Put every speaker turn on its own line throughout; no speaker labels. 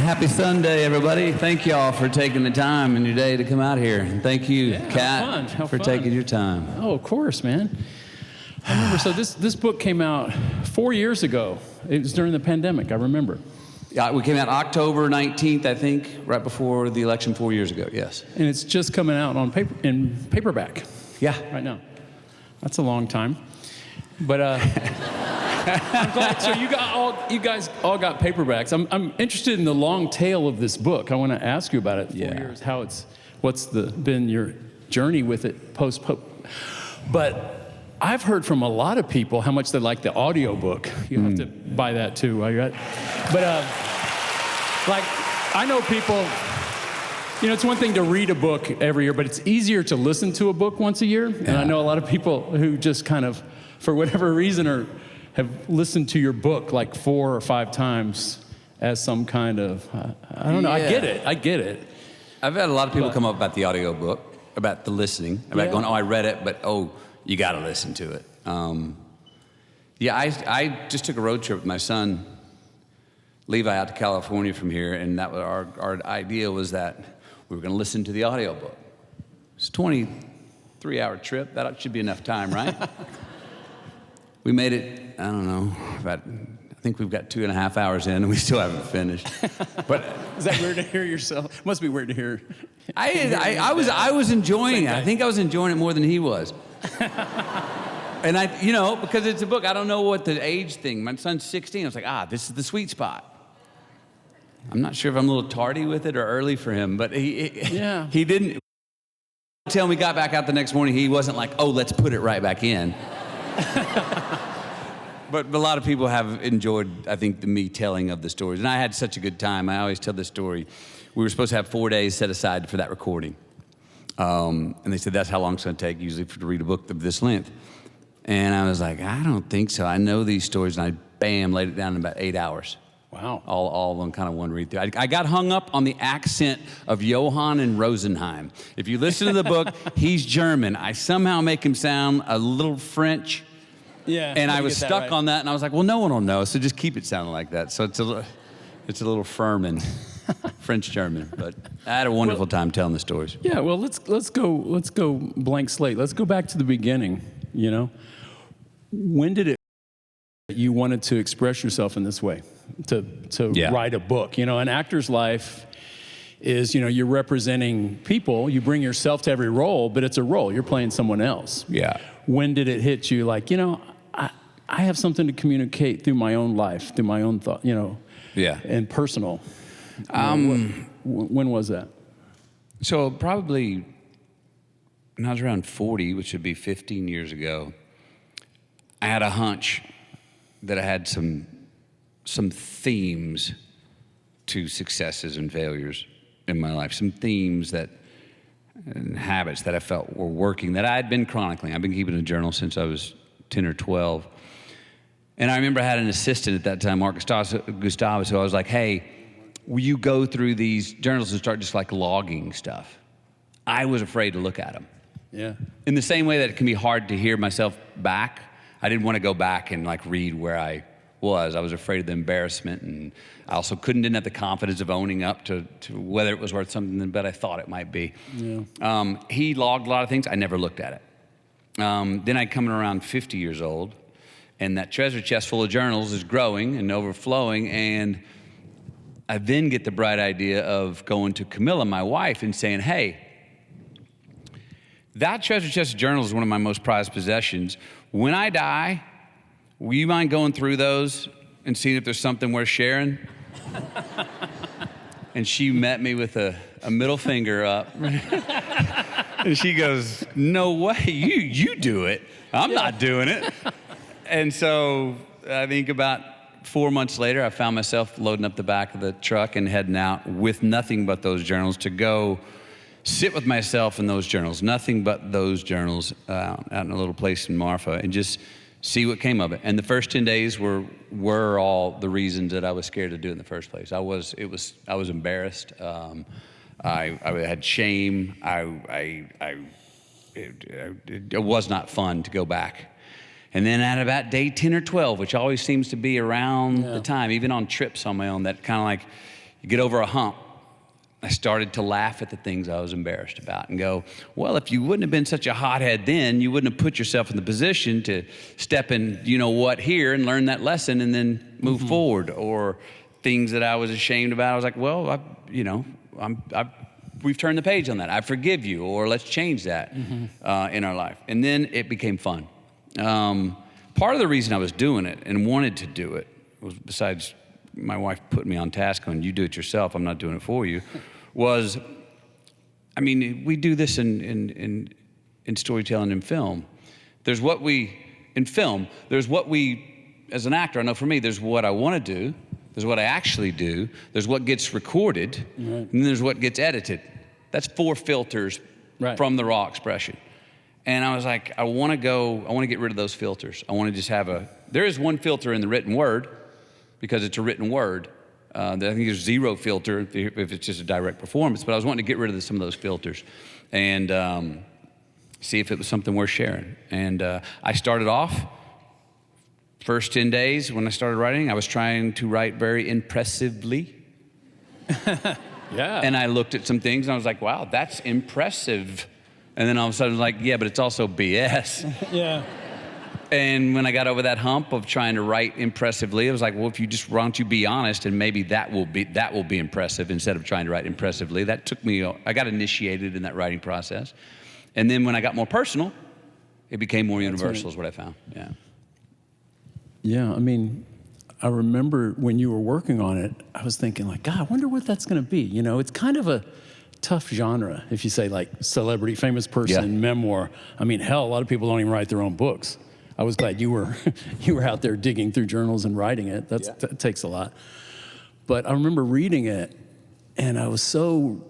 Happy Sunday, everybody. Thank y'all for taking the time in your day to come out here. And thank you, Kat, for taking your time.
Oh, of course, man. I remember, so this book came out 4 years ago. It was during the pandemic, I remember.
Yeah, we came out October 19th, I think, right before the election 4 years ago, yes.
And it's just coming out on paperback.
Yeah.
Right now. That's a long time. But I'm glad. So you guys all got paperbacks. I'm interested in the long tail of this book. I want to ask you about it. 4 years, what's been your journey with it post. But I've heard from a lot of people how much they like the audio book. You have to buy that too while you're at. But like, I know people. You know, it's one thing to read a book every year, but it's easier to listen to a book once a year. And I know a lot of people who just kind of, for whatever reason, have listened to your book like 4 or 5 times as some kind of, I don't know, I get it.
I've had a lot of people come up about the audio book, about the listening, about going, oh, I read it, but oh, you got to listen to it. I just took a road trip with my son, Levi, out to California from here, and that was our idea was that we were going to listen to the audio book. It's a 23-hour trip. That should be enough time, right? We made it, I don't know, I think we've got 2.5 hours in, and we still haven't finished. But
is that weird to hear yourself? Must be weird to hear.
I was enjoying it. I think I was enjoying it more than he was. And because it's a book, I don't know what the age thing. My son's 16. I was like, this is the sweet spot. I'm not sure if I'm a little tardy with it or early for him, but he didn't. Until we got back out the next morning, he wasn't like, oh, let's put it right back in. But a lot of people have enjoyed, I think, me telling of the stories. And I had such a good time. I always tell this story. We were supposed to have 4 days set aside for that recording. And they said, that's how long it's going to take, usually, to read a book of this length. And I was like, I don't think so. I know these stories. And I, laid it down in about 8 hours.
Wow.
All of them kind of one read through. I got hung up on the accent of Johann and Rosenheim. If you listen to the book, he's German. I somehow make him sound a little French.
Yeah.
And I was stuck on that, and I was like, well, no one will know, so just keep it sounding like that. So it's a little firm and French-German. But I had a wonderful time telling the stories.
Yeah, well, let's go blank slate. Let's go back to the beginning, you know. When did it you wanted to express yourself in this way, to write a book? You know, an actor's life is, you're representing people. You bring yourself to every role, but it's a role. You're playing someone else.
Yeah.
When did it hit you like, I have something to communicate through my own life, through my own thought, and personal. When was that?
So probably when I was around 40, which would be 15 years ago, I had a hunch that I had some themes to successes and failures in my life, some themes and habits that I felt were working, that I had been chronicling. I've been keeping a journal since I was 10 or 12. And I remember I had an assistant at that time, Mark Gustavus, who I was like, hey, will you go through these journals and start just like logging stuff? I was afraid to look at them.
Yeah.
In the same way that it can be hard to hear myself back, I didn't want to go back and like read where I was. I was afraid of the embarrassment, and I also didn't have the confidence of owning up to whether it was worth something, but I thought it might be. Yeah. He logged a lot of things. I never looked at it. Then I come around 50 years old, and that treasure chest full of journals is growing and overflowing, and I then get the bright idea of going to Camilla, my wife, and saying, hey, that treasure chest of journals is one of my most prized possessions. When I die, will you mind going through those and seeing if there's something worth sharing? And she met me with a middle finger up. And she goes, no way, you do it. I'm not doing it. And so I think about 4 months later, I found myself loading up the back of the truck and heading out with nothing but those journals to go sit with myself in those journals, nothing but those journals out in a little place in Marfa, and just see what came of it. And the first 10 days were all the reasons that I was scared to do it in the first place. I was embarrassed. I had shame. It was not fun to go back. And then at about day 10 or 12, which always seems to be around the time, even on trips on my own, that kind of like you get over a hump. I started to laugh at the things I was embarrassed about and go, well, if you wouldn't have been such a hothead then, you wouldn't have put yourself in the position to step in, you know what, here and learn that lesson and then move forward. Or things that I was ashamed about, I was like, well, we've turned the page on that. I forgive you, or let's change that in our life. And then it became fun. Part of the reason I was doing it and wanted to do it was, besides my wife put me on task on, you do it yourself, I'm not doing it for you, was, I mean, we do this in storytelling and film. There's what we, in film, there's what we, as an actor, I know for me, there's what I want to do, there's what I actually do, there's what gets recorded, and then there's what gets edited. That's 4 filters from the raw expression. And I was like, I want to get rid of those filters. I want to just have there is one filter in the written word, because it's a written word. I think there's 0 filter if it's just a direct performance, but I was wanting to get rid of some of those filters and see if it was something worth sharing. And I started off, first 10 days when I started writing, I was trying to write very impressively.
Yeah.
And I looked at some things and I was like, wow, that's impressive. And then all of a sudden I was like, yeah, but it's also BS.
Yeah.
And when I got over that hump of trying to write impressively, it was like, well, why don't you be honest, and maybe that will be impressive instead of trying to write impressively. That took me, I got initiated in that writing process. And then when I got more personal, it became more universal is what I found. Yeah.
Yeah, I mean, I remember when you were working on it, I was thinking like, God, I wonder what that's going to be. You know, it's kind of a tough genre if you say like celebrity, famous person, memoir. I mean, hell, a lot of people don't even write their own books. I was glad you were out there digging through journals and writing it. That takes a lot. But I remember reading it, and I was so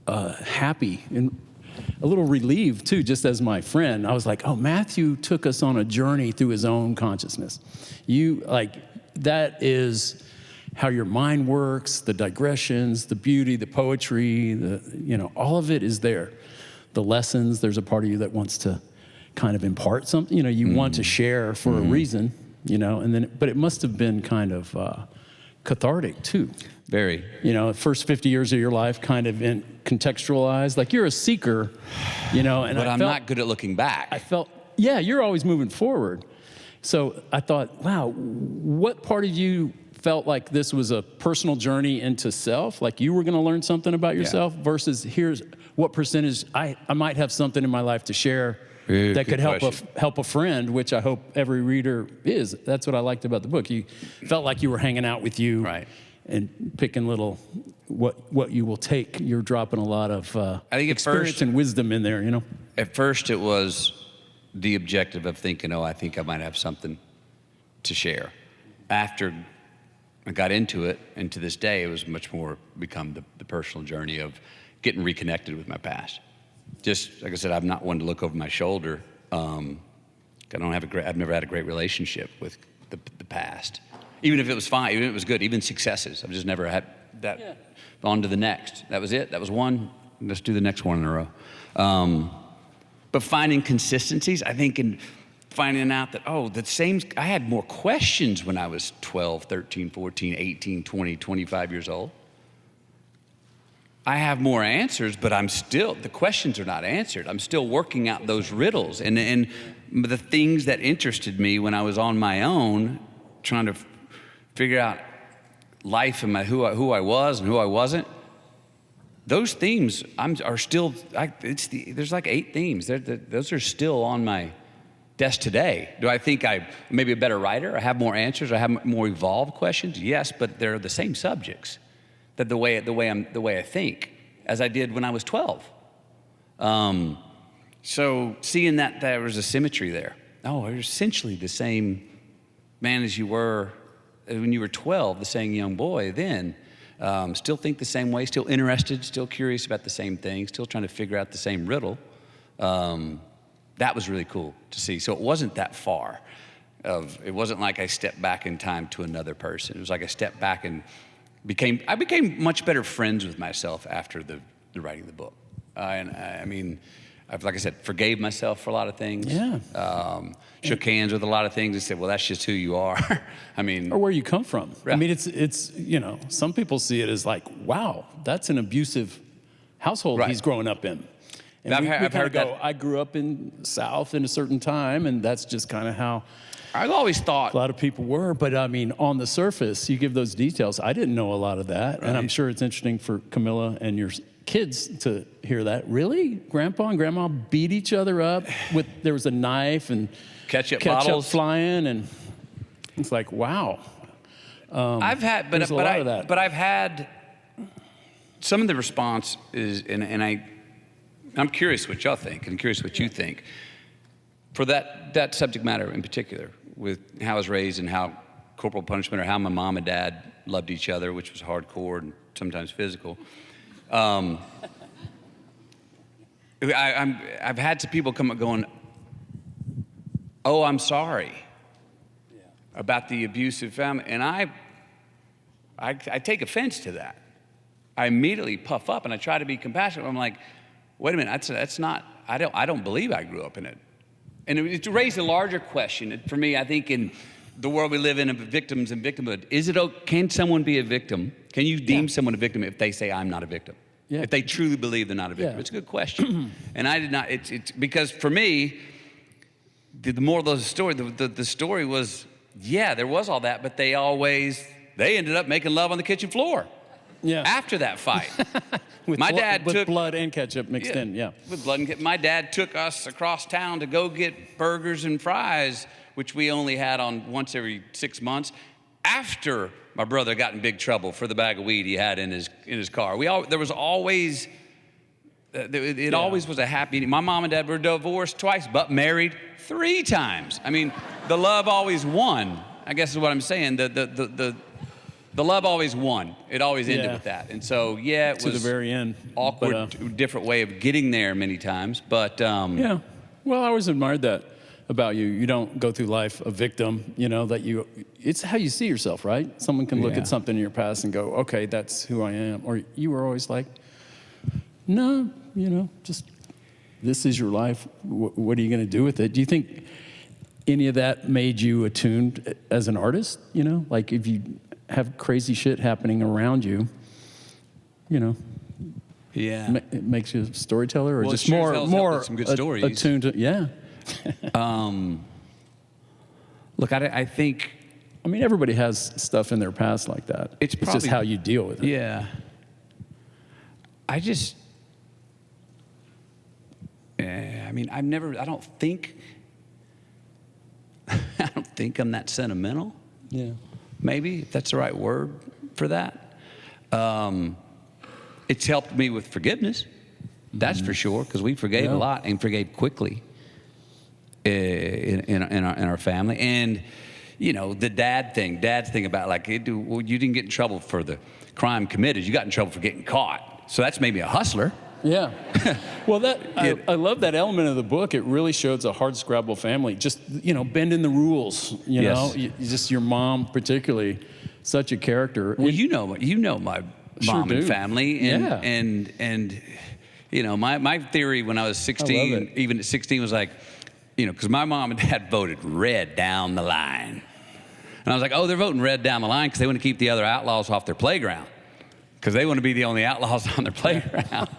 happy and a little relieved too, just as my friend. I was like, oh, Matthew took us on a journey through his own consciousness. That is how your mind works, the digressions, the beauty, the poetry, all of it is there. The lessons, there's a part of you that wants to kind of impart something, you want to share for a reason, but it must have been kind of cathartic too.
Very.
The first 50 years of your life kind of contextualized, like you're a seeker,
But I'm not good at looking back.
I felt, you're always moving forward. So I thought, wow, what part of you felt like this was a personal journey into self, like you were going to learn something about yourself versus here's what percentage I might have something in my life to share that could help a friend, which I hope every reader is. That's what I liked about the book. You felt like you were hanging out with you, right, and picking little what you will take. You're dropping a lot of I think experience and wisdom in there.
At first, it was the objective of thinking, I think I might have something to share. After I got into it, and to this day, it was much more become the personal journey of getting reconnected with my past. Just like I said, I'm not one to look over my shoulder. I've never had a great relationship with the past. Even if it was fine, even if it was good, even successes. I've just never had that. Yeah. On to the next. That was it. That was one. Let's do the next one in a row. But finding consistencies, I think in finding out that, I had more questions when I was 12, 13, 14, 18, 20, 25 years old. I have more answers, but the questions are not answered. I'm still working out those riddles. And the things that interested me when I was on my own, trying to figure out life and who I was and who I wasn't, those themes are still, there's like 8 themes. Those are still on my desk today. Do I think I'm maybe a better writer? I have more answers? I have more evolved questions? Yes, but they're the same subjects. That the way I think, as I did when I was 12. So seeing that there was a symmetry there. You're essentially the same man as you were when you were 12, the same young boy then. Still think the same way, still interested, still curious about the same thing, still trying to figure out the same riddle. That was really cool to see. So it wasn't that far. It wasn't like I stepped back in time to another person. It was like I stepped back and I became much better friends with myself after the writing of the book. like I said, forgave myself for a lot of things.
Yeah.
Shook hands with a lot of things and said, well, that's just who you are. I mean,
or where you come from.
Right.
I mean, it's some people see it as like, wow, that's an abusive household
Right.
he's growing up in. And
I've heard that.
I grew up in the South in a certain time, and that's just kind of how
I've always thought.
a lot of people were. But I mean, on the surface, you give those details. I didn't know a lot of that.
Right.
And I'm sure it's interesting for Camilla and your kids to hear that. Really? Grandpa and Grandma beat each other up there was a knife and
Ketchup bottles
flying, and it's like, wow.
I've had,
there's a lot of that.
But I've had some of the response is, and I'm curious what y'all think, and curious what you think for that subject matter in particular, with how I was raised and how corporal punishment, or how my mom and dad loved each other, which was hardcore and sometimes physical. I've had some people come up going, oh, I'm sorry about the abusive family. And I take offense to that. I immediately puff up and I try to be compassionate. I'm like, wait a minute, that's not, I don't believe I grew up in it. And it raised a larger question for me, I think, in the world we live in of victims and victimhood. Can someone be a victim? Can you deem someone a victim if they say I'm not a victim?
Yeah.
If they truly believe they're not a victim?
Yeah.
It's a good question. And I did not, it's because for me, the moral of the story, the story was, yeah, there was all that, but they ended up making love on the kitchen floor.
Yeah.
After that fight.
with blood and ketchup mixed in, yeah.
With blood and ketchup. My dad took us across town to go get burgers and fries, which we only had on once every 6 months, after my brother got in big trouble for the bag of weed he had in his car. There was always, always was a happy, my mom and dad were divorced twice, but married 3 times. I mean, the love always won, I guess is what I'm saying. The love always won. It always ended with that. And so, it was
to the very end.
Awkward, different way of getting there many times. But
yeah. Well, I always admired that about you. You don't go through life a victim, it's how you see yourself, right? Someone can look at something in your past and go, okay, that's who I am. Or you were always like, no, just this is your life. What are you going to do with it? Do you think any of that made you attuned as an artist? Like if you have crazy shit happening around you, it makes you a storyteller, or
well,
just more
some good stories.
Attuned to,
Look, I think,
I mean, everybody has stuff in their past like that.
It's
just how you deal with it.
Yeah. I don't think I'm that sentimental.
Yeah.
Maybe, if that's the right word for that. It's helped me with forgiveness. That's for sure, because we forgave a lot and forgave quickly in our family. And, the dad's thing about like, you didn't get in trouble for the crime committed. You got in trouble for getting caught. So that's maybe a hustler.
Yeah. Well, I love that element of the book. It really shows a hardscrabble family. Just, bending the rules,
Yes.
Just your mom particularly, such a character.
Well, you know my mom and family. And my theory when I was 16, even at 16, was like, because my mom and dad voted red down the line. And I was like, oh, they're voting red down the line because they want to keep the other outlaws off their playground. Because they want to be the only outlaws on their playground.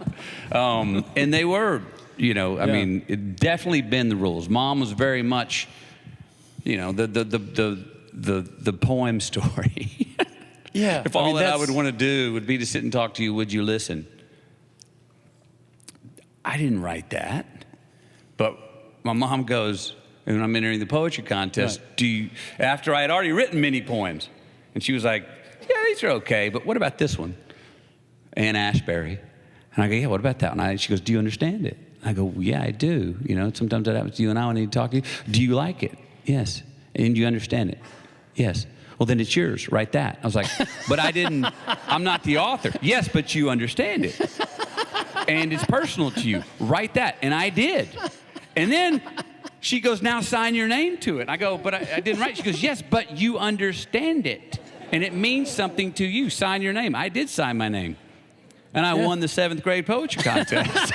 And they were, I mean, it definitely been the rules. Mom was very much, the poem story.
Yeah.
If all I would want to do would be to sit and talk to you, would you listen? I didn't write that. But my mom goes, and I'm entering the poetry contest, after I had already written many poems. And she was like, yeah, these are okay, but what about this one? Anne Ashbury. And I go, yeah, what about that one? And she goes, do you understand it? I go, well, yeah, I do. Sometimes that happens to you and I need to talk to you. Do you like it? Yes. And do you understand it? Yes. Well, then it's yours. Write that. I was like, but I'm not the author. Yes, but you understand it. And it's personal to you. Write that. And I did. And then she goes, now sign your name to it. And I go, but I didn't write. She goes, yes, but you understand it. And it means something to you. Sign your name. I did sign my name. And I won the 7th grade poetry contest.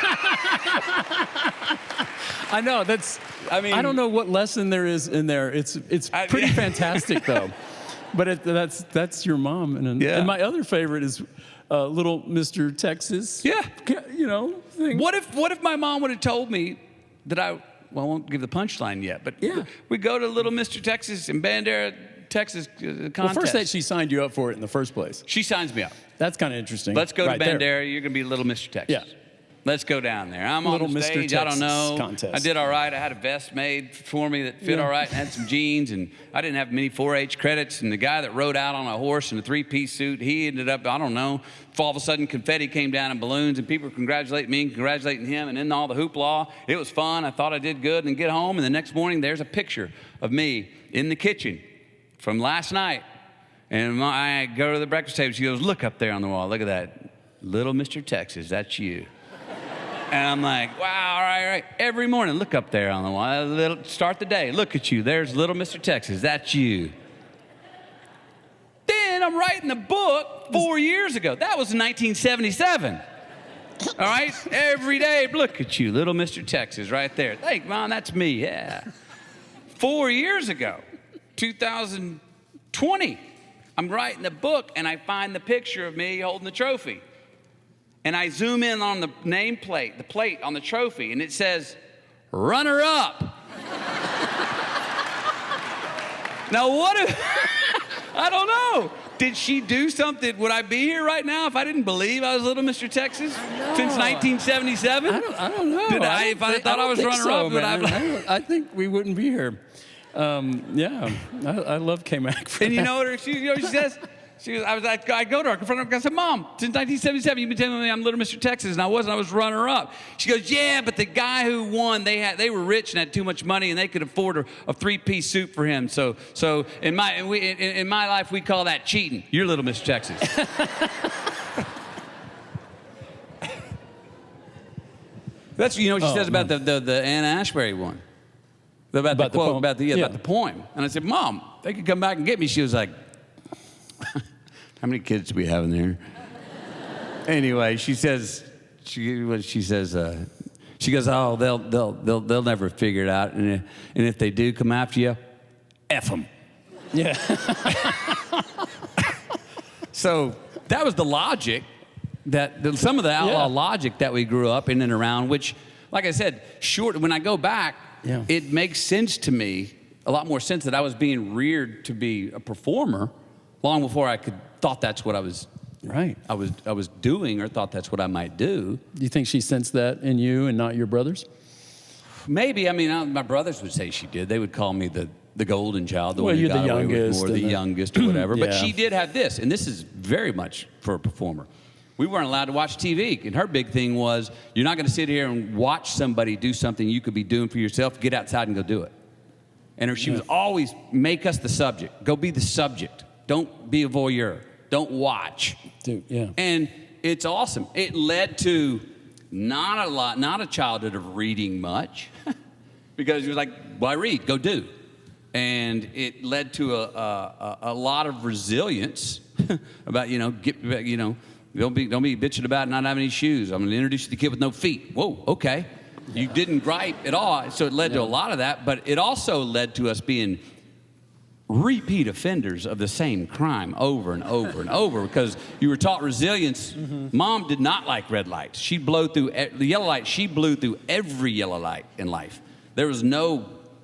I know I don't know what lesson there is in there. It's pretty fantastic though. But that's your mom. And my other favorite is little Mr. Texas.
Yeah.
Thing.
What if my mom would have told me that I won't give the punchline yet, but we go to Little Mr. Texas in Bandera, Texas contest.
Well, first that she signed you up for it in the first place.
She signs me up.
That's kind of interesting.
Let's go to Bandera.
There.
You're going to be Little Mr. Texas.
Yeah.
Let's go down there. I'm
Little
on the stage.
Mr.
I don't know.
Contest.
I did all right. I had a vest made for me that fit all right and had some jeans. And I didn't have many 4-H credits. And the guy that rode out on a horse in a 3-piece suit, he ended up, I don't know, all of a sudden confetti came down in balloons and people were congratulating me and congratulating him. And then all the hoopla. It was fun. I thought I did good. And get home. And the next morning, there's a picture of me in the kitchen from last night. And I go to the breakfast table. She goes, look up there on the wall. Look at that. Little Mr. Texas, that's you. And I'm like, wow, all right. Every morning, look up there on the wall. Start the day. Look at you. There's Little Mr. Texas. That's you. Then I'm writing the book 4 years ago. That was in 1977. All right? Every day, look at you, Little Mr. Texas, right there. Thank Mom, that's me. Yeah. 4 years ago, 2020, I'm writing the book, and I find the picture of me holding the trophy. And I zoom in on the nameplate, the plate on the trophy, and it says, runner up. Now, what if, I don't know. Did she do something? Would I be here right now if I didn't believe I was Little Mr. Texas since 1977?
I don't know.
If I thought I was runner up, would
I think we wouldn't be here. I love K-Mac for
and
that.
you know what she says? I go to her, confront her, I said, Mom, since 1977, you've been telling me I'm Little Mr. Texas, and I was runner up. She goes, yeah, but the guy who won, they were rich and had too much money, and they could afford a 3-piece suit for him. So in my life, we call that cheating. You're Little Mr. Texas. That's what she says about the Anna Ashbury one. About the quote, about the poem. And I said, Mom, they could come back and get me. She was like, how many kids do we have in there? Anyway, she goes, oh, they'll never figure it out, and if they do come after you, F them.
Yeah.
So that was the logic some of the outlaw logic that we grew up in and around, which, like I said, when I go back, it makes sense to me, a lot more sense that I was being reared to be a performer long before I thought that's what I was doing or thought that's what I might do.
Do you think she sensed that in you and not your brothers?
Maybe. I mean, my brothers would say she did. They would call me the golden child, the
well,
one who
you're
got
the
away with
youngest,
more, the youngest or whatever.
Yeah.
But she did have this, and this is very much for a performer. We weren't allowed to watch TV, and her big thing was, you're not going to sit here and watch somebody do something you could be doing for yourself. Get outside and go do it. And she was always, make us the subject. Go be the subject. Don't be a voyeur. Don't watch.
Dude, yeah.
And it's awesome. It led to not a childhood of reading much, because it was like, well, I read, go do. And it led to a lot of resilience about, don't be bitching about not having any shoes. I'm going to introduce you to the kid with no feet. Whoa, okay. You didn't gripe at all. So it led to a lot of that, but it also led to us being repeat offenders of the same crime over and over and over, because you were taught resilience. Mm-hmm. Mom did not like red lights. She blew through the yellow light. She blew through every yellow light in life. There was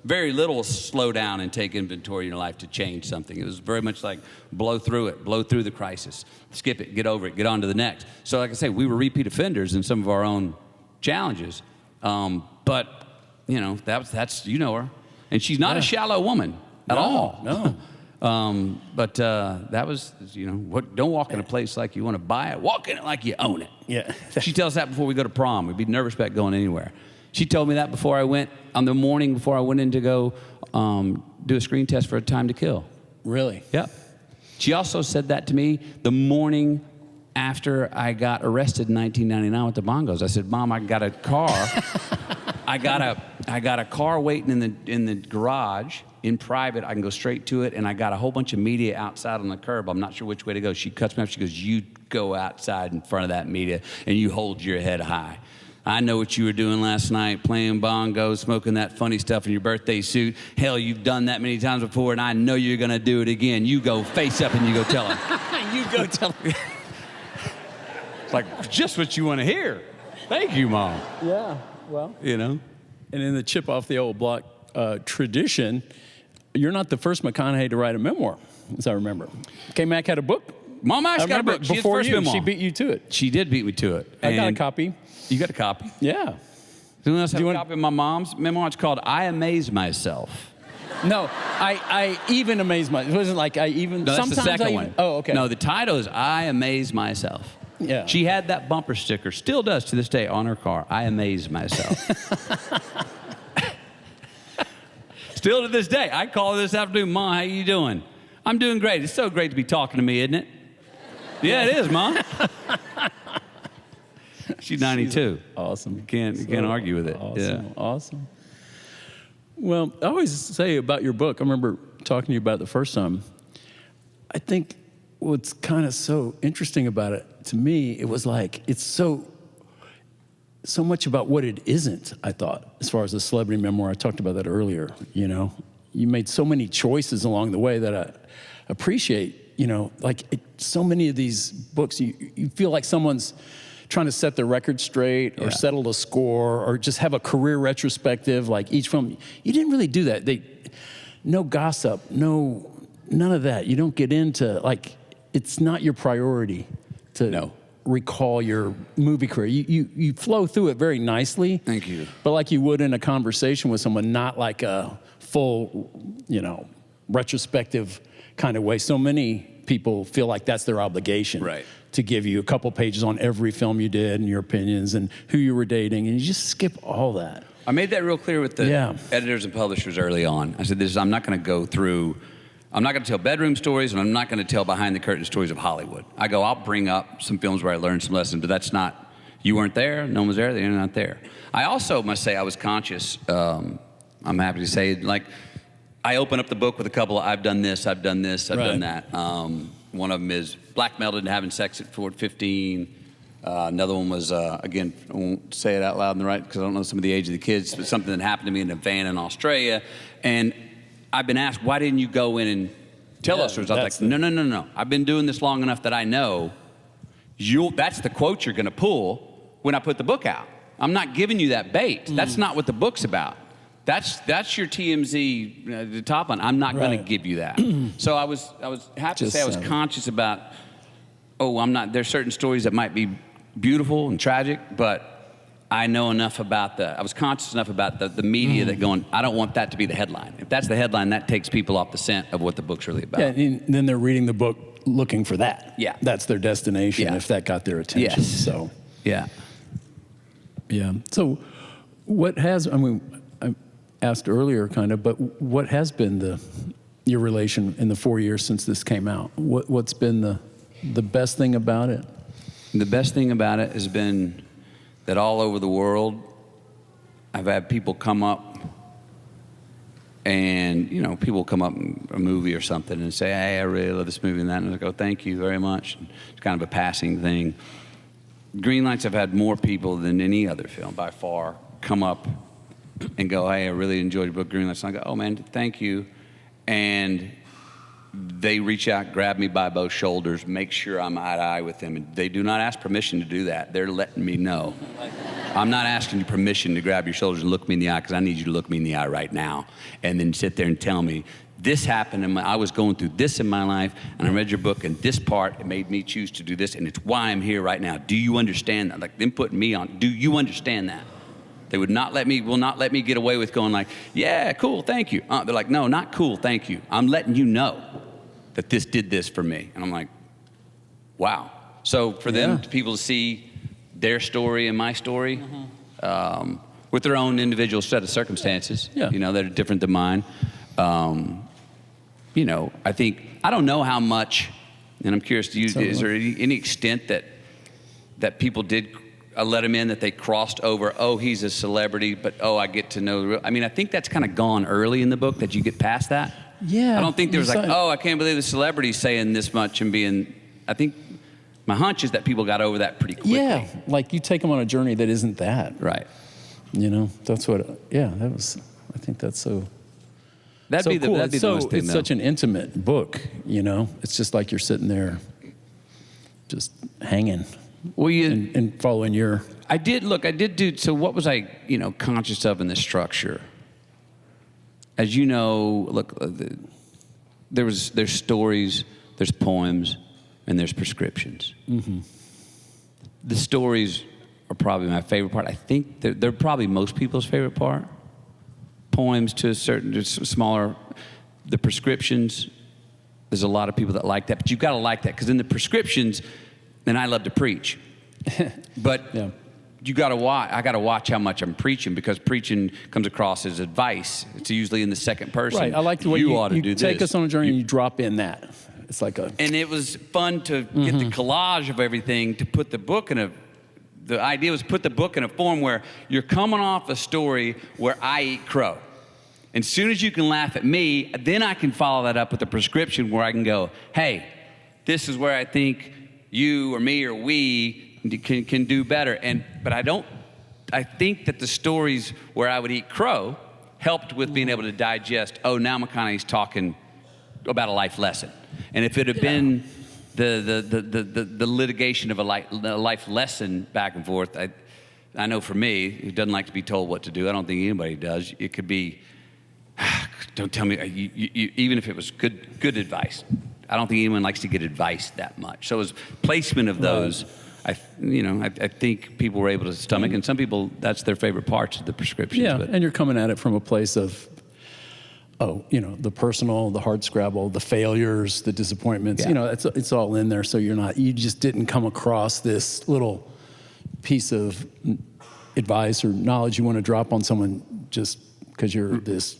very little slow down and take inventory in your life to change something. It was very much like blow through it, blow through the crisis, skip it, get over it, get on to the next. So like I say, we were repeat offenders in some of our own challenges. But, that's her. And she's not a shallow woman at all.
No.
But that was, don't walk in a place like you want to buy it. Walk in it like you own it.
Yeah.
She tells us that before we go to prom. We'd be nervous about going anywhere. She told me that on the morning before I went in to go do a screen test for A Time to Kill.
Really?
Yeah. She also said that to me the morning after I got arrested in 1999 with the bongos. I said, Mom, I got a car. I got a car waiting in the garage in private. I can go straight to it, and I got a whole bunch of media outside on the curb. I'm not sure which way to go. She cuts me off. She goes, you go outside in front of that media, and you hold your head high. I know what you were doing last night, playing bongos, smoking that funny stuff in your birthday suit. Hell, you've done that many times before, and I know you're going to do it again. You go face up and you go tell him.
You go tell him.
It's like just what you want to hear. Thank you, Mom.
Yeah, well.
You know?
And in the chip off the old block tradition, you're not the first McConaughey to write a memoir, as I remember. K-Mac had a book.
Mom actually got a book. She's
Before
first
you,
memoir.
she beat you to it.
She did beat me to it.
I got a copy.
You got a copy?
Yeah.
Anyone else have a copy of my mom's memoir? It's called I Amaze Myself.
No, I even amaze myself. It wasn't like I even.
No, that's
sometimes
the second one.
Oh, okay.
No, the title is I Amaze Myself.
Yeah.
She had that bumper sticker, still does to this day, on her car. I amaze myself. Still to this day, I call her this afternoon, Mom, how you doing? I'm doing great. It's so great to be talking to me, isn't it? Yeah, it is, Mom. She's 92.
Awesome.
You can't argue with it.
Awesome.
Yeah.
Awesome. Well, I always say about your book, I remember talking to you about it the first time. I think what's kind of so interesting about it, to me, it was like, it's so much about what it isn't, I thought, as far as the celebrity memoir. I talked about that earlier, you know. You made so many choices along the way that I appreciate, you know, like so many of these books, you feel like someone's trying to set the record straight or settle a score or just have a career retrospective, like each film. You didn't really do that. No gossip, none of that. You don't get into, like, it's not your priority to recall your movie career. You flow through it very nicely.
Thank you.
But like you would in a conversation with someone, not like a full, you know, retrospective kind of way. So many people feel like that's their obligation.
Right.
To give you a couple pages on every film you did and your opinions and who you were dating, and you just skip all that.
I made that real clear with the editors and publishers early on. I said, I'm not going to go through, I'm not going to tell bedroom stories, and I'm not going to tell behind the curtain stories of Hollywood. I go, I'll bring up some films where I learned some lessons, but that's not, you weren't there, no one was there, they're not there. I also must say I was conscious, I'm happy to say, like, I open up the book with a couple of, I've done this, I've done this, I've done that. One of them is blackmailed into having sex at 15. Another one was, again, I won't say it out loud in the right, because I don't know some of the age of the kids, but something that happened to me in a van in Australia. And I've been asked, why didn't you go in and tell us? I was like, no. I've been doing this long enough that I know that's the quote you're going to pull when I put the book out. I'm not giving you that bait. That's not what the book's about. That's your TMZ, the top one. I'm not going to give you that. So I was happy to say I was conscious about, there's certain stories that might be beautiful and tragic, but I know enough about I was conscious enough about the media that going, I don't want that to be the headline. If that's the headline, that takes people off the scent of what the book's really about.
Yeah, and then they're reading the book looking for that.
Yeah.
That's their destination if that got their attention.
Yes.
So.
Yeah.
Yeah. So what has, I asked earlier kind of, but what has been your relation in the 4 years since this came out? What's been the best thing about it?
The best thing about it has been that all over the world, I've had people come up and, you know, people come up in a movie or something and say, hey, I really love this movie and that. And I go, thank you very much. It's kind of a passing thing. Greenlights, I've had more people than any other film by far come up and go, hey, I really enjoyed your book, Greenlights. And I go, oh, man, thank you. And they reach out, grab me by both shoulders, make sure I'm eye to eye with them. And they do not ask permission to do that. They're letting me know. I'm not asking you permission to grab your shoulders and look me in the eye, because I need you to look me in the eye right now. And then sit there and tell me, this happened, I was going through this in my life, and I read your book, and this part, it made me choose to do this, and it's why I'm here right now. Do you understand that? Like them putting me on, do you understand that? They will not let me get away with going like, yeah, cool, thank you. They're like, no, not cool, thank you. I'm letting you know that this did this for me. And I'm like, wow. So for them, people to see their story and my story with their own individual set of circumstances, you know, that are different than mine. You know, I don't know how much, and I'm curious to you, is there any extent that people did let him in, that they crossed over, oh, he's a celebrity, but oh, I get to know the real. I mean, I think that's kind of gone early in the book, that you get past that. Yeah. I don't think there was like, oh, I can't believe the celebrity's saying this much and being, I think my hunch is that people got over that pretty quickly.
Yeah, like you take them on a journey that isn't that.
Right.
That's what, I think that's so
That'd
so
be the,
cool.
that'd be the most thing,
It's
though.
such an intimate book, It's just like you're sitting there just hanging
Well,
and following your...
I did do, so what was I, conscious of in the structure? As you know, look, there's stories, there's poems, and there's prescriptions. Mm-hmm. The stories are probably my favorite part. I think they're probably most people's favorite part. Poems to a certain, just smaller, the prescriptions, there's a lot of people that like that, but you've got to like that, because in the prescriptions, and I love to preach, but you got to watch. I got to watch how much I'm preaching, because preaching comes across as advice. It's usually in the second person.
Right. I like the way you
ought to do
take
this.
us on a journey and you drop in that. It's like a...
And it was fun to get the collage of everything, to put the book in the idea was put the book in a form where you're coming off a story where I eat crow. And as soon as you can laugh at me, then I can follow that up with a prescription where I can go, hey, this is where I think you or me or we can do better. But I think that the stories where I would eat crow helped with being able to digest, now McConaughey's talking about a life lesson. And if it had been the litigation of a life lesson back and forth, I know for me, who doesn't like to be told what to do, I don't think anybody does, it could be, don't tell me, even if it was good advice, I don't think anyone likes to get advice that much. So as placement of those, I think people were able to stomach, and some people, that's their favorite parts of the prescriptions.
Yeah, and you're coming at it from a place of, the personal, the hard scrabble, the failures, the disappointments, it's all in there. So you just didn't come across this little piece of advice or knowledge you want to drop on someone just because you're this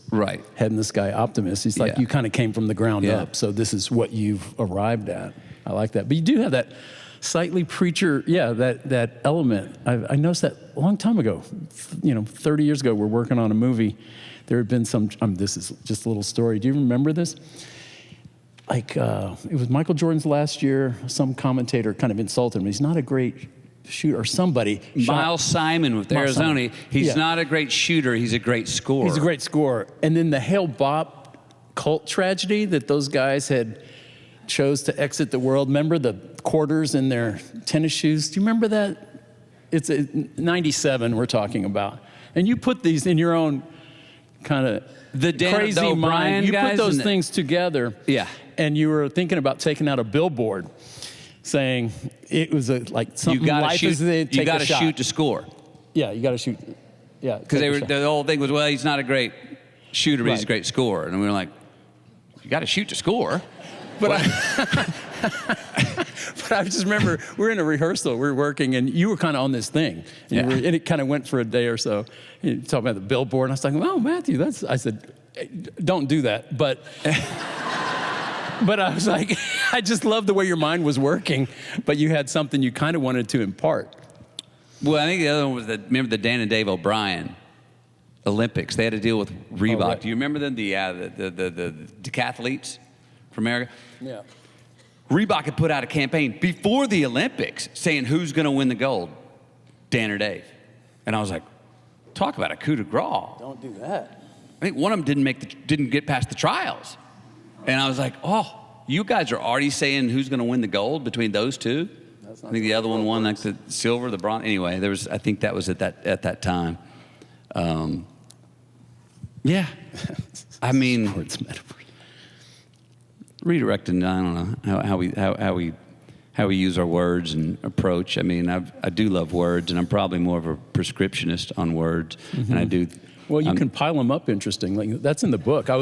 head in the sky optimist. It's like you kind of came from the ground up. So this is what you've arrived at. I like that. But you do have that slightly preacher, that element. I noticed that a long time ago, 30 years ago, we're working on a movie. There had been some, this is just a little story. Do you remember this? Like, it was Michael Jordan's last year. Some commentator kind of insulted him. He's not a great shooter, or somebody.
Miles Simon with Arizona. He's not a great shooter. He's a great scorer.
He's a great scorer. And then the Hale Bopp cult tragedy that those guys had chose to exit the world. Remember the quarters in their tennis shoes? Do you remember that? It's 97 we're talking about. And you put these in your own kind of crazy mind. You put those things together. Yeah. And you were thinking about taking out a billboard saying it was like something.
You got to shoot to score.
Yeah, you got to shoot. Yeah.
Because the whole thing was, he's not a great shooter, but he's a great scorer. And we were like, you got to shoot to score.
But I just remember we're in a rehearsal, we're working, and you were kind of on this thing, and it kind of went for a day or so. You talking about the billboard, and I was like, "Oh, Matthew, I said, don't do that." But but I was like, I just love the way your mind was working, but you had something you kind of wanted to impart.
Well, I think the other one was remember the Dan and Dave O'Brien Olympics? They had to deal with Reebok. Right. Do you remember them? The decathletes from America?
Yeah.
Reebok had put out a campaign before the Olympics saying who's going to win the gold, Dan or Dave. And I was like, talk about a coup de grace.
Don't do that.
I think one of them didn't get past the trials. And I was like, you guys are already saying who's going to win the gold between those two? I think the other one won like the silver, the bronze. Anyway, I think that was at that time. Yeah. I mean,
Sports metaphor.
Redirecting, I don't know how we use our words and approach. I mean, I do love words, and I'm probably more of a prescriptionist on words, and I do.
Well, you can pile them up interestingly. That's in the book. I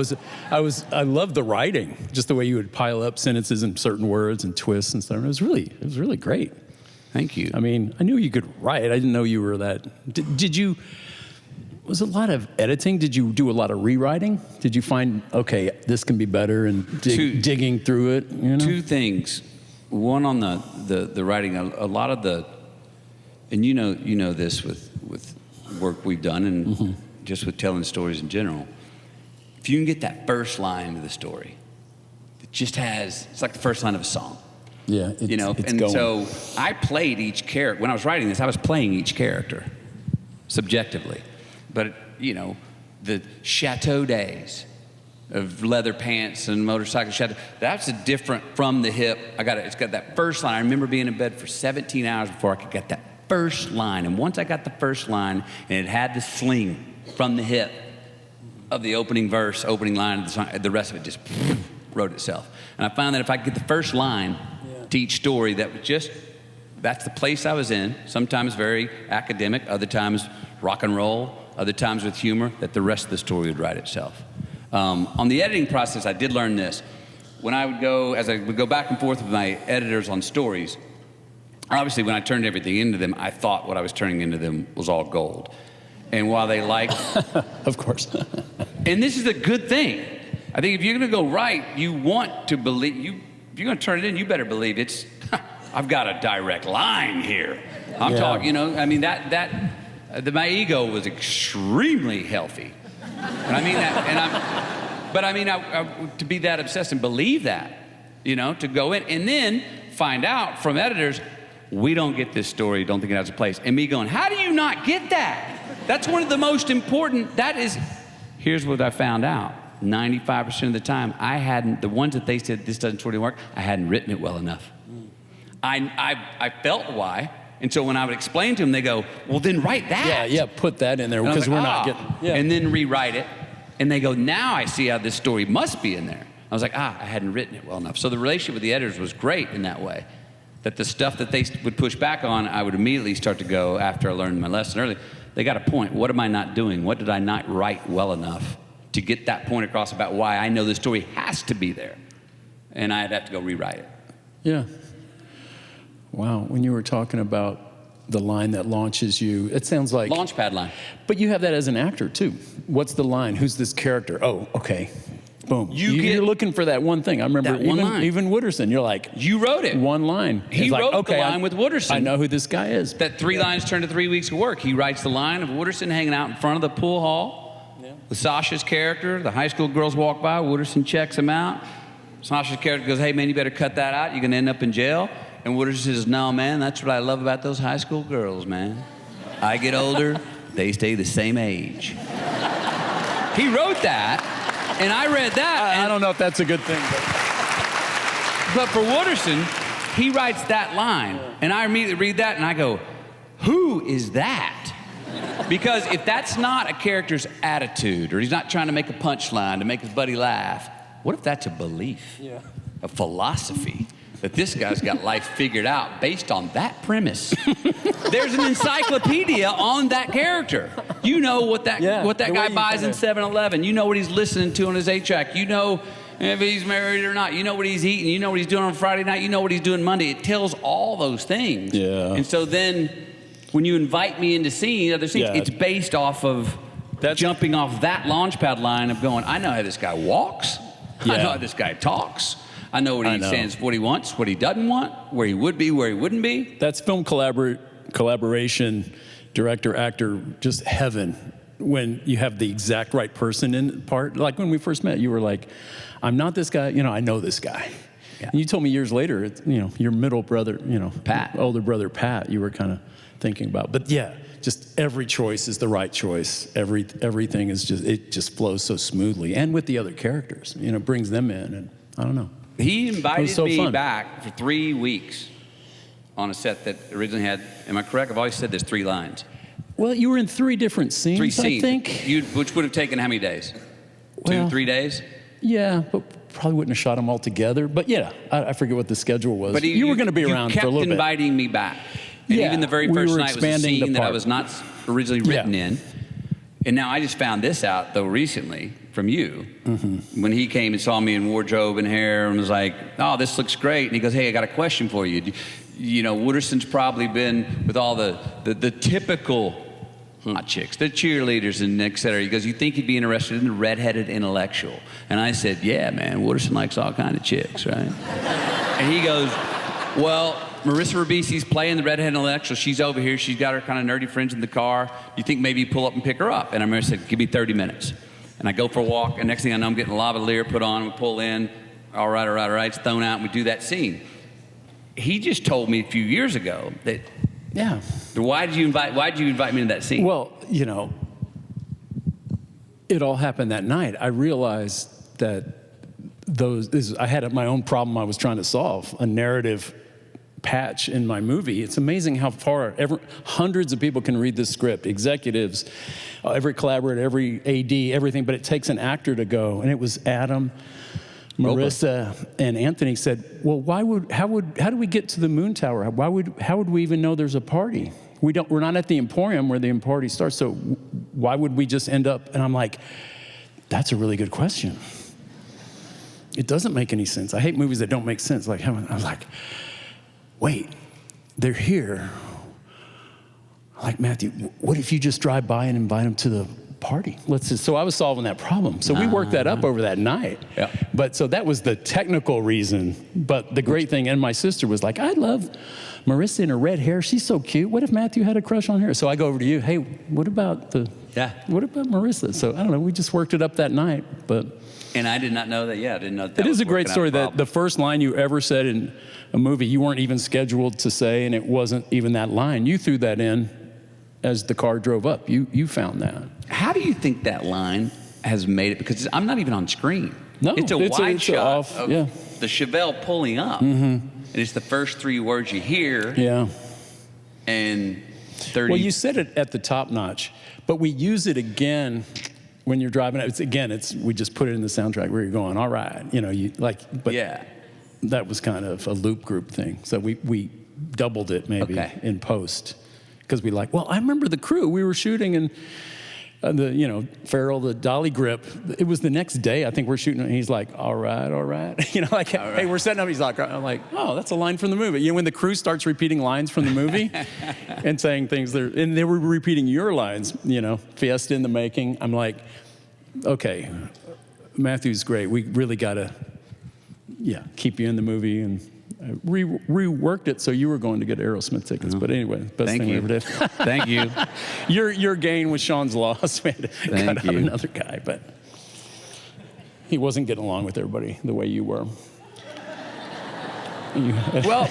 love the writing, just the way you would pile up sentences and certain words and twists and stuff. It was really great.
Thank you.
I mean, I knew you could write. I didn't know you were that. Did you? Was it a lot of editing? Did you do a lot of rewriting? Did you find, okay, this can be better, and digging through it?
Two things. One on the writing. A lot of the, and you know this with work we've done, and just with telling stories in general. If you can get that first line of the story, it just it's like the first line of a song.
Yeah,
you know,
it's
and
going.
so I played each character. When I was writing this, I was playing each character subjectively. But, you know, the chateau days of leather pants and motorcycle chateau, that's a different from the hip. It's got that first line. I remember being in bed for 17 hours before I could get that first line. And once I got the first line, and it had the sling from the hip of the opening verse, opening line, the rest of it just wrote itself. And I found that if I could get the first line to each story, that's the place I was in. Sometimes very academic, other times rock and roll, other times with humor, that the rest of the story would write itself. On the editing process, I did learn this. As I would go back and forth with my editors on stories, obviously when I turned everything into them, I thought what I was turning into them was all gold. And while they liked...
Of course.
And this is a good thing. I think if you're going to go write, you want to believe... If you're going to turn it in, you better believe it's... I've got a direct line here. I'm talking, you know, I mean, my ego was extremely healthy. And I mean that, to be that obsessed and believe that, you know, to go in and then find out from editors, we don't get this story, don't think it has a place. And me going, how do you not get that? That's one of the most important, here's what I found out. 95% of the time, the ones that they said this doesn't really work, I hadn't written it well enough. I felt why. And so when I would explain to them, they go, well, then write that.
Yeah, put that in there because we're not getting... Yeah.
And then rewrite it. And they go, now I see how this story must be in there. I was like, I hadn't written it well enough. So the relationship with the editors was great in that way. That the stuff that they would push back on, I would immediately start to go, after I learned my lesson early, they got a point. What am I not doing? What did I not write well enough to get that point across about why I know the story has to be there? And I'd have to go rewrite it.
Yeah. Wow, when you were talking about the line that launches you, it sounds like...
Launchpad line.
But you have that as an actor, too. What's the line? Who's this character? Oh, okay. Boom. You're looking for that one thing. I remember even Wooderson, you're like...
You wrote it.
One line.
He wrote the line with Wooderson.
I know who this guy is.
That 3 lines turned to 3 weeks of work. He writes the line of Wooderson hanging out in front of the pool hall with Sasha's character. The high school girls walk by. Wooderson checks him out. Sasha's character goes, hey, man, you better cut that out. You're going to end up in jail. And Wooderson says, no, man, that's what I love about those high school girls, man. I get older, they stay the same age. He wrote that, and I read that.
I don't know if that's a good thing.
But for Wooderson, he writes that line, and I immediately read that, and I go, who is that? Because if that's not a character's attitude, or he's not trying to make a punchline to make his buddy laugh, what if that's a belief, a philosophy? That this guy's got life figured out based on that premise. There's an encyclopedia on that character. You know what that guy buys in 7-Eleven. You know what he's listening to on his 8-track. You know if he's married or not. You know what he's eating. You know what he's doing on Friday night. You know what he's doing Monday. It tells all those things.
Yeah.
And so then when you invite me into seeing other scenes, it's based off of jumping off that launchpad line of going, I know how this guy walks. I know how this guy talks. I know what he stands for, what he wants, what he doesn't want, where he would be, where he wouldn't be.
That's film collaboration, director, actor, just heaven. When you have the exact right person in part. Like when we first met, you were like, I'm not this guy, I know this guy. Yeah. And you told me years later, your middle brother,
Pat.
Older brother, Pat, you were kind of thinking about. But just every choice is the right choice. Everything is it just flows so smoothly. And with the other characters, brings them in, and I don't know.
He invited me back for 3 weeks on a set that originally had, am I correct? I've always said there's 3 lines.
Well, you were in 3 different scenes,
3 scenes.
I think.
Which would have taken how many days? 2, 3 days?
Yeah, but probably wouldn't have shot them all together. But I forget what the schedule was. But you were going to be around for a little bit.
You kept inviting me back. And even the very first night was a scene that I was not originally written in. And now I just found this out, though, recently from you. Mm-hmm. When he came and saw me in wardrobe and hair and was like, oh, this looks great. And he goes, hey, I got a question for you. Wooderson's probably been with all the typical hot chicks, the cheerleaders and et cetera. He goes, you think he'd be interested in the redheaded intellectual? And I said, yeah, man, Wooderson likes all kind of chicks, right? And he goes, well, Marissa Ribisi's playing the redhead intellectual. She's over here. She's got her kind of nerdy friends in the car. You think maybe you pull up and pick her up? And I remember I said, give me 30 minutes. And I go for a walk, and next thing I know, I'm getting a lavalier put on. We pull in. All right, it's thrown out, and we do that scene. he just told me a few years ago that.
Yeah.
Why did you invite me to that scene?
Well, you know, it all happened that night. I realized that I had my own problem I was trying to solve, a narrative patch in my movie. It's amazing how far hundreds of people can read this script, executives, every collaborator, every AD, everything, but it takes an actor to go. And it was Adam, Marissa, and Anthony said, well, how do we get to the moon tower? How would we even know there's a party? We're not at the Emporium where the party starts, so why would we just end up? And I'm like, that's a really good question. It doesn't make any sense. I hate movies that don't make sense. I was like, wait, they're here. Like, Matthew, what if you just drive by and invite them to the party? So I was solving that problem. So we worked that up over that night.
Yeah.
But so that was the technical reason. But the great thing, and my sister was like, I love Marissa and her red hair. She's so cute. What if Matthew had a crush on her? So I go over to you, hey, what about Marissa? So I don't know, we just worked it up that night.
And I did not know that. Yeah, I didn't know that.
It is a great story that the first line you ever said in a movie, you weren't even scheduled to say, and it wasn't even that line. You threw that in as the car drove up. You found that. How
do you think that line has made it? Because I'm not even on screen.
No,
it's a wide shot of
the
Chevelle pulling up. Mm-hmm. And it's the first three words you hear.
Yeah.
And 30.
Well, you said it at the top notch, but we use it again when you're driving. We just put it in the soundtrack where you're going, all right. But that was kind of a loop group thing. So we doubled it maybe in post. Because I remember the crew. We were shooting and Farrell, the dolly grip. It was the next day. I think we're shooting, and he's like, all right. Hey, we're setting up. He's like, I'm like, oh, that's a line from the movie. When the crew starts repeating lines from the movie and saying things, and they were repeating your lines, Fiesta in the making. I'm like, okay, Matthew's great. We really got to, keep you in the movie. And reworked it so you were going to get Aerosmith tickets. But anyway, best thing we ever did.
Thank you.
Your gain was Sean's loss. We had to cut out another guy, but he wasn't getting along with everybody the way you were.
Well,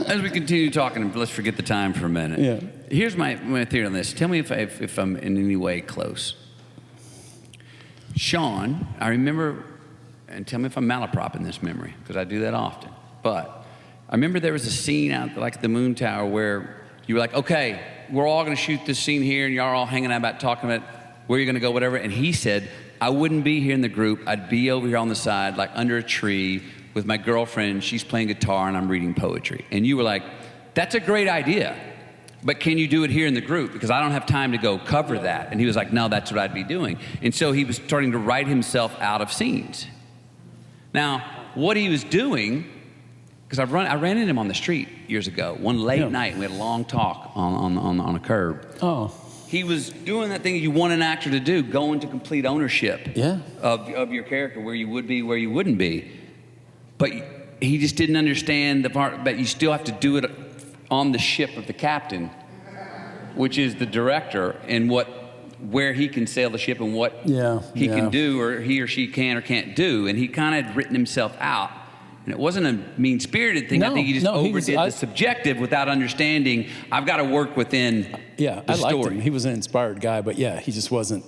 as we continue talking, let's forget the time for a minute.
Yeah.
Here's my theory on this. Tell me if I'm in any way close. Sean, I remember. And tell me if I'm malapropping this memory, because I do that often. But I remember there was a scene out at the Moon Tower where you were like, okay, we're all going to shoot this scene here, and y'all are all hanging out about talking about where you're going to go, whatever. And he said, I wouldn't be here in the group. I'd be over here on the side, under a tree with my girlfriend. She's playing guitar, and I'm reading poetry. And you were like, that's a great idea, but can you do it here in the group? Because I don't have time to go cover that. And he was like, no, that's what I'd be doing. And so he was starting to write himself out of scenes. Now, what he was doing, because I ran into him on the street years ago, one late night, and we had a long talk on a curb.
Oh.
He was doing that thing you want an actor to do, go into complete ownership of your character, where you would be, where you wouldn't be. But he just didn't understand the part that you still have to do it on the ship of the captain, which is the director, and where he can sail the ship and what he can do, or he or she can or can't do. And he kind of had written himself out. And it wasn't a mean-spirited thing. I think he just overdid the subjective without understanding, I've got to work within the
I liked
story.
him. He was an inspired guy, but he just wasn't.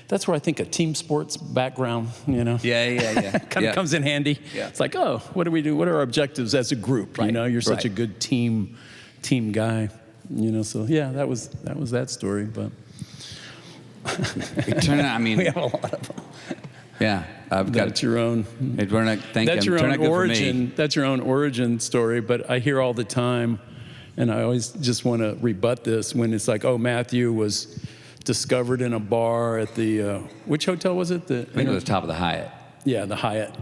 That's where I think a team sports background,
kind
of comes in handy. Yeah. It's like, oh, what do we do? What are our objectives as a group? Right. You're such a good team guy. So that was that story, but...
It turned out, we have a lot of them. Yeah,
that's your own.
That's
your own origin. That's your own origin story. But I hear all the time, and I always just want to rebut this when it's like, oh, Matthew was discovered in a bar at the which hotel was it?
I think it was top of the Hyatt.
Yeah, the Hyatt.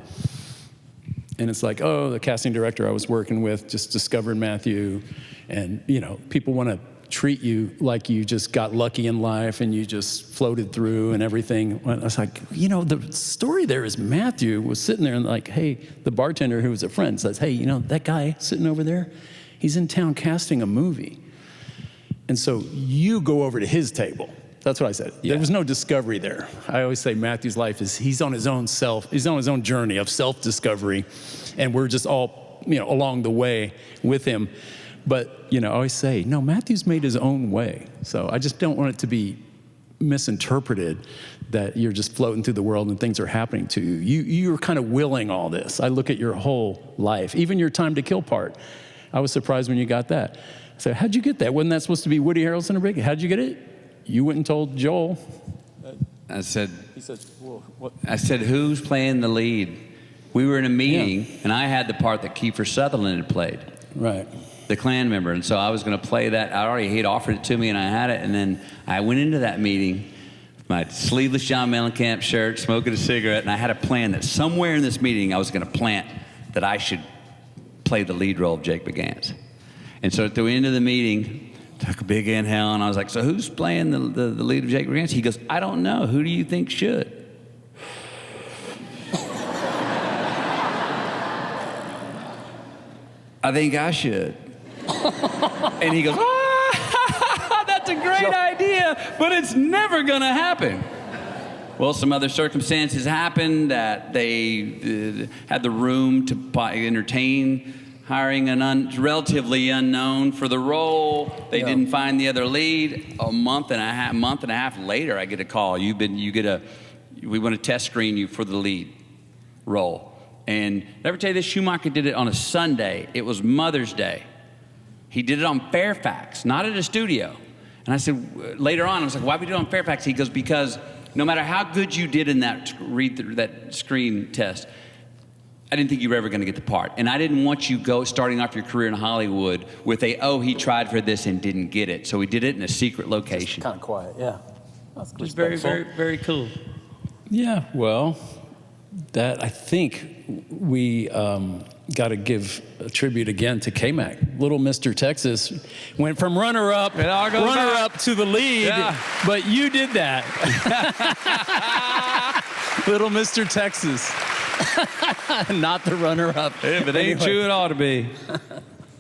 And it's like, oh, the casting director I was working with just discovered Matthew, and people want to treat you like you just got lucky in life and you just floated through and everything. I was like, the story there is Matthew was sitting there and hey, the bartender who was a friend says, hey, that guy sitting over there, he's in town casting a movie. And so you go over to his table. That's what I said. Yeah. There was no discovery there. I always say Matthew's life he's on his own journey of self-discovery, and we're just all along the way with him. But, I always say, no, Matthew's made his own way. So I just don't want it to be misinterpreted that you're just floating through the world and things are happening to you. You're kind of willing all this. I look at your whole life, even your time to kill part. I was surprised when you got that. I said, how'd you get that? Wasn't that supposed to be Woody Harrelson or Big? How'd you get it? You went and told Joel.
I said,
He said, well, what?
I said, who's playing the lead? We were in a meeting, and I had the part that Kiefer Sutherland had played.
Right.
The Klan member. And so I was going to play that. He'd offered it to me, and I had it. And then I went into that meeting, my sleeveless John Mellencamp shirt, smoking a cigarette, and I had a plan that somewhere in this meeting I was going to plant that I should play the lead role of Jake Begans. And so at the end of the meeting, took a big inhale, and I was like, so who's playing the lead of Jake Begans? He goes, I don't know. Who do you think should? I think I should. And he goes, that's a great idea, but it's never going to happen. Well, some other circumstances happened that they had the room to entertain hiring an relatively unknown for the role. They didn't find the other lead. A month and a half later, I get a call. We want to test screen you for the lead role. And did I ever tell you this? Schumacher did it on a Sunday. It was Mother's Day. He did it on Fairfax, not at a studio. And I said, later on, I was like, why would we do it on Fairfax? He goes, because no matter how good you did in that screen test, I didn't think you were ever going to get the part. And I didn't want you starting off your career in Hollywood with he tried for this and didn't get it. So we did it in a secret location.
Kind of quiet, yeah.
It was very, very, very cool.
Yeah, well, that I think we got to give a tribute again to K-Mac. Little Mr. Texas went from runner-up to the lead, but you did that. Little Mr. Texas, not the runner-up.
If it ain't true, it ought to be.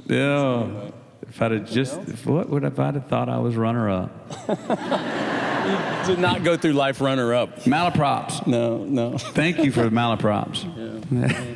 Yeah. If I'd have what would I'd have thought I was runner-up?
Did not go through life runner-up.
Malaprops.
No.
Thank you for the malaprops.
Yeah.